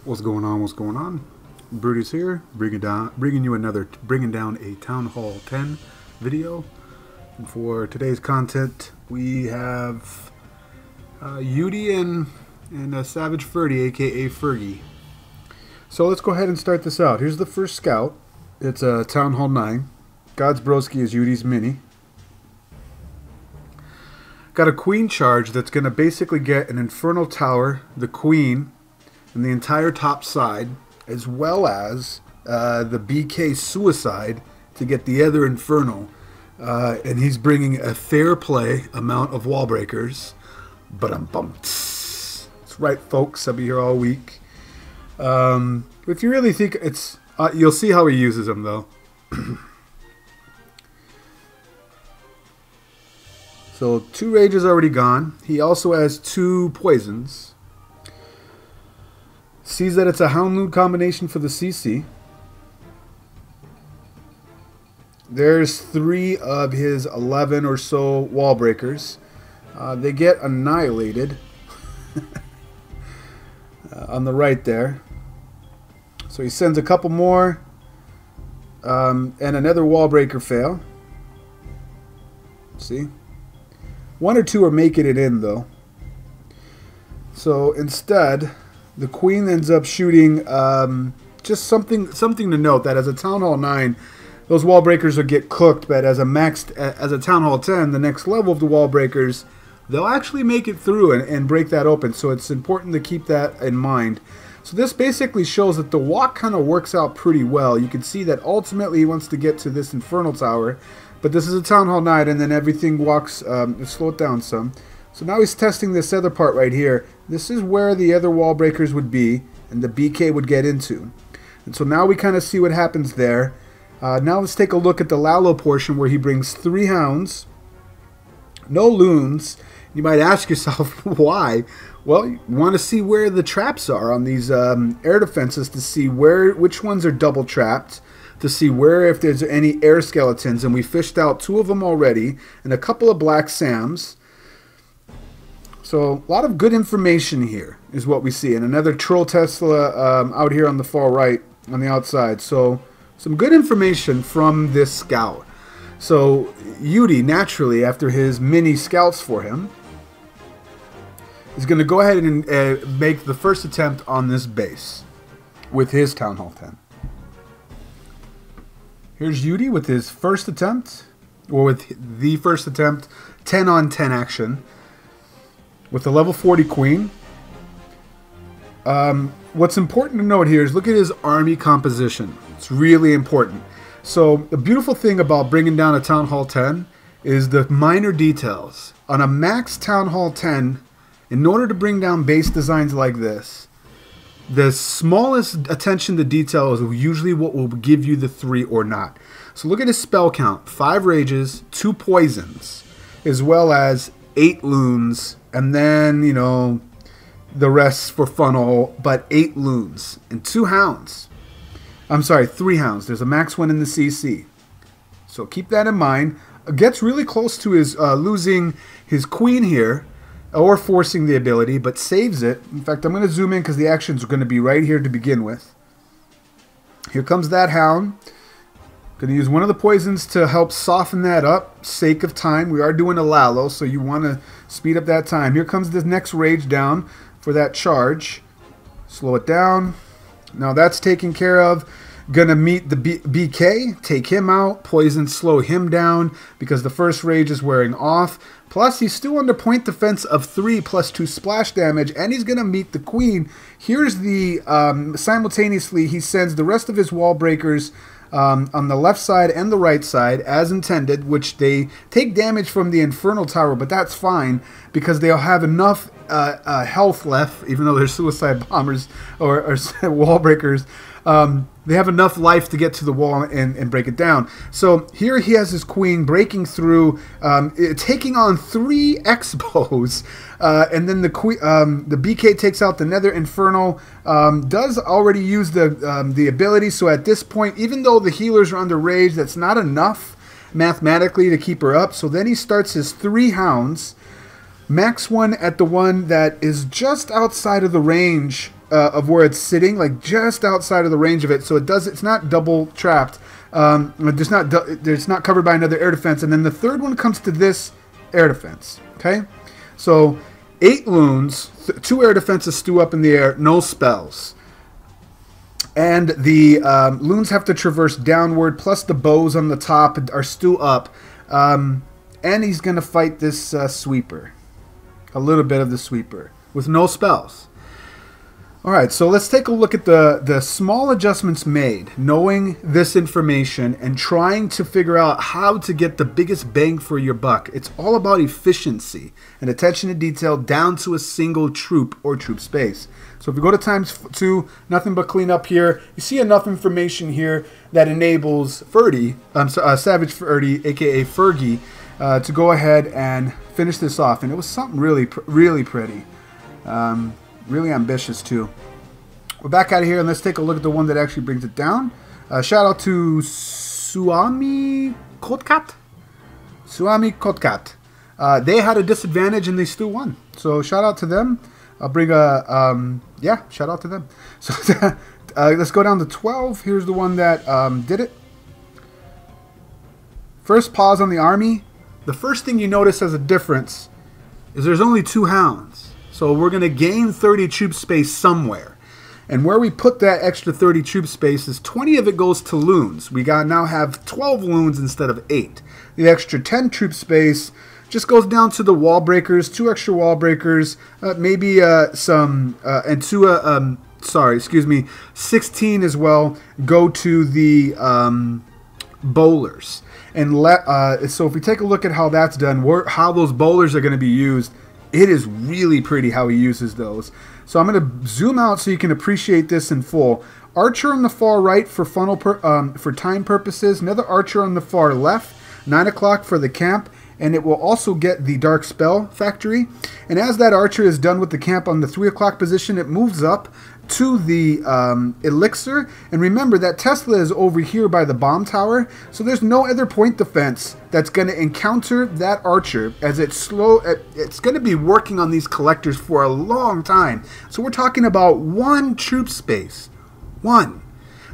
What's going on? What's going on? Brutus here, bringing down a Town Hall 10 video. And for today's content, we have Yudi and Savage Ferdy, aka Fergie. So let's go ahead and start this out. Here's the first scout. It's a Town Hall 9. God's Broski is Yudi's mini. Got a queen charge that's going to basically get an infernal tower, the queen, and the entire top side, as well as the BK suicide to get the other infernal. And he's bringing a fair play amount of wall breakers. That's right, folks. I'll be here all week. If you really think it's, you'll see how he uses them though. So 2 rages already gone. He also has 2 poisons. Sees that it's a Houndloot combination for the CC. There's 3 of his 11 or so wall breakers. They get annihilated on the right there. So he sends a couple more and another wall breaker fail. See? 1 or 2 are making it in though. So instead, the queen ends up shooting just something to note, that as a Town Hall 9, those wall breakers will get cooked, but as a Town Hall 10, the next level of the wall breakers, they'll actually make it through and break that open. So it's important to keep that in mind. So this basically shows that the walk kind of works out pretty well. You can see that ultimately he wants to get to this infernal tower, but this is a Town Hall 9, and then everything walks, slow it down some. So now he's testing this other part right here. This is where the other wall breakers would be, and the BK would get into. And so now we kind of see what happens there. Now let's take a look at the Lalo portion where he brings 3 hounds, no loons. You might ask yourself, why? Well, you want to see where the traps are on these air defenses, to see which ones are double trapped, to see where, if there's any air skeletons. And we fished out 2 of them already, and a couple of Black Sams. So a lot of good information here is what we see. And another Troll Tesla out here on the far right on the outside. So some good information from this scout. So Yudi, naturally, after his mini scouts for him, is going to go ahead and make the first attempt on this base with his Town Hall 10. Here's Yudi with his first attempt, or with the first attempt, 10 on 10 action, with the level 40 queen. What's important to note here is look at his army composition. It's really important. So the beautiful thing about bringing down a Town Hall 10 is the minor details. On a max Town Hall 10, in order to bring down base designs like this, the smallest attention to detail is usually what will give you the 3 or not. So look at his spell count. 5 rages, 2 poisons, as well as 8 loons, and then, you know, the rest for funnel, but 8 loons and 2 hounds. I'm sorry, 3 hounds. There's a max one in the CC. So keep that in mind. Gets really close to his losing his queen here, or forcing the ability, but saves it. In fact, I'm going to zoom in because the actions are going to be right here to begin with. Here comes that hound. Going to use one of the poisons to help soften that up, sake of time. We are doing a Lalo, so you want to speed up that time. Here comes this next rage down for that charge. Slow it down. Now that's taken care of. Going to meet the BK, take him out, poison, slow him down because the first rage is wearing off. Plus, he's still under point defense of 3 plus 2 splash damage, and he's going to meet the queen. Here's the, simultaneously, he sends the rest of his wall breakers on the left side and the right side as intended, which they take damage from the infernal tower, but that's fine because they'll have enough health left, even though they're suicide bombers or wall breakers. They have enough life to get to the wall and break it down. So here he has his queen breaking through, taking on 3 Expos, and then the BK takes out the Nether Infernal. Does already use the ability. So at this point, even though the healers are under rage, that's not enough mathematically to keep her up. So then he starts his 3 hounds. Max 1 at the one that is just outside of the range of where it's sitting, like just outside of the range of it, so it's not double trapped. It's not covered by another air defense. And then the third one comes to this air defense. Okay, so 8 loons, 2 air defenses stew up in the air, no spells. And the loons have to traverse downward, plus the bows on the top are stew up. And he's going to fight this sweeper. A little bit of the sweeper with no spells. Alright, so let's take a look at the small adjustments made, knowing this information and trying to figure out how to get the biggest bang for your buck. It's all about efficiency and attention to detail down to a single troop or troop space. So if we go to ×2, nothing but clean up here, you see enough information here that enables Savage Ferdy, aka Fergie, to go ahead and finish this off. And it was something really pretty. Really ambitious too. We're back out of here and let's take a look at the one that actually brings it down. Shout out to Suami Kotkat. They had a disadvantage and they still won. So shout out to them. I'll bring a shout out to them. So let's go down to 12. Here's the one that did it. First pause on the army. The first thing you notice as a difference is there's only 2 hounds. So we're going to gain 30 troop space somewhere. And where we put that extra 30 troop space is 20 of it goes to loons. We now have 12 loons instead of 8. The extra 10 troop space just goes down to the wall breakers, 2 extra wall breakers, maybe 16 as well go to the bowlers. And so if we take a look at how that's done, how those bowlers are going to be used, it is really pretty how he uses those. So I'm going to zoom out so you can appreciate this in full. Archer on the far right for for time purposes. Another archer on the far left. 9 o'clock for the camp. And it will also get the Dark Spell Factory. And as that archer is done with the camp on the 3 o'clock position, it moves up to the elixir. And remember that Tesla is over here by the bomb tower, so there's no other point defense that's going to encounter that archer as it's going to be working on these collectors for a long time. So we're talking about 1 troop space, 1,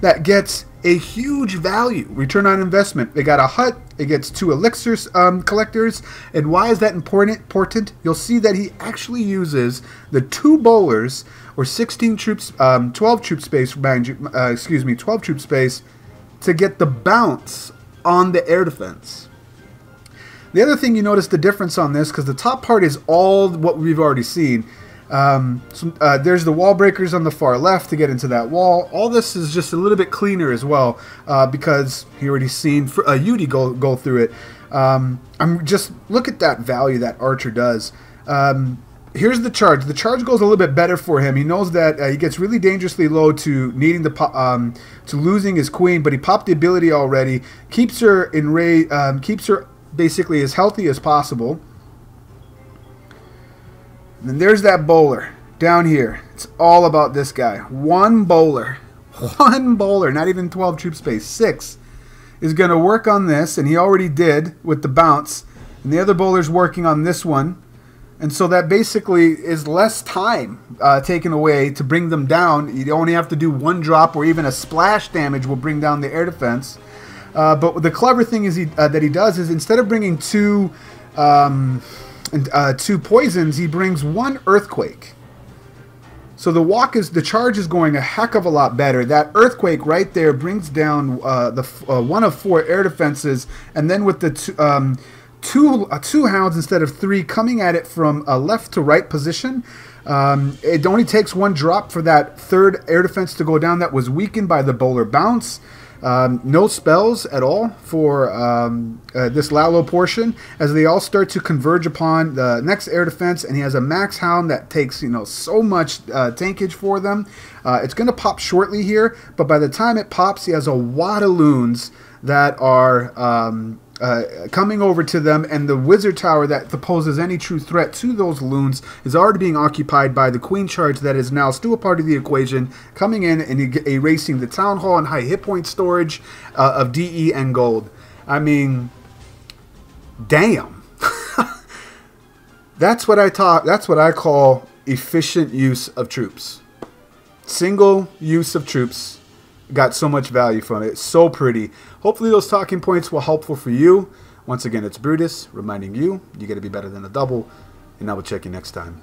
that gets a huge value, return on investment. They got a hut, it gets 2 elixirs collectors. And why is that important? You'll see that he actually uses the 2 bowlers, or 16 troops, 12 troop space, 12 troop space, to get the bounce on the air defense. The other thing you notice the difference on this, because the top part is all what we've already seen. There's the wall breakers on the far left to get into that wall. All this is just a little bit cleaner as well, because you already seen Yudi go through it. I'm just look at that value that Archer does. Here's the charge. The charge goes a little bit better for him. He knows that he gets really dangerously low to needing to losing his queen, but he popped the ability already. Keeps her keeps her basically as healthy as possible. And then there's that bowler down here. It's all about this guy. 1 bowler. 1 bowler, not even 12 troop space. 6 is going to work on this, and he already did with the bounce. And the other bowler's working on this one. And so that basically is less time taken away to bring them down. You only have to do 1 drop, or even a splash damage will bring down the air defense. But the clever thing is that he does is instead of bringing 2 poisons, he brings 1 earthquake. So the charge is going a heck of a lot better. That earthquake right there brings down one of 4 air defenses, and then with the two hounds instead of 3 coming at it from a left to right position. It only takes 1 drop for that 3rd air defense to go down that was weakened by the bowler bounce. No spells at all for this Lalo portion, as they all start to converge upon the next air defense, and he has a max hound that takes so much tankage for them. It's going to pop shortly here, but by the time it pops, he has a wad of loons that are coming over to them, and the wizard tower that poses any true threat to those loons is already being occupied by the queen charge that is now still a part of the equation, coming in and erasing the town hall and high hit point storage of DE and gold. I mean, damn. That's what I call efficient use of troops. Single use of troops. Got so much value from it. So pretty. Hopefully those talking points were helpful for you. Once again, it's Brutus reminding you, you got to be better than a double. And I will check you next time.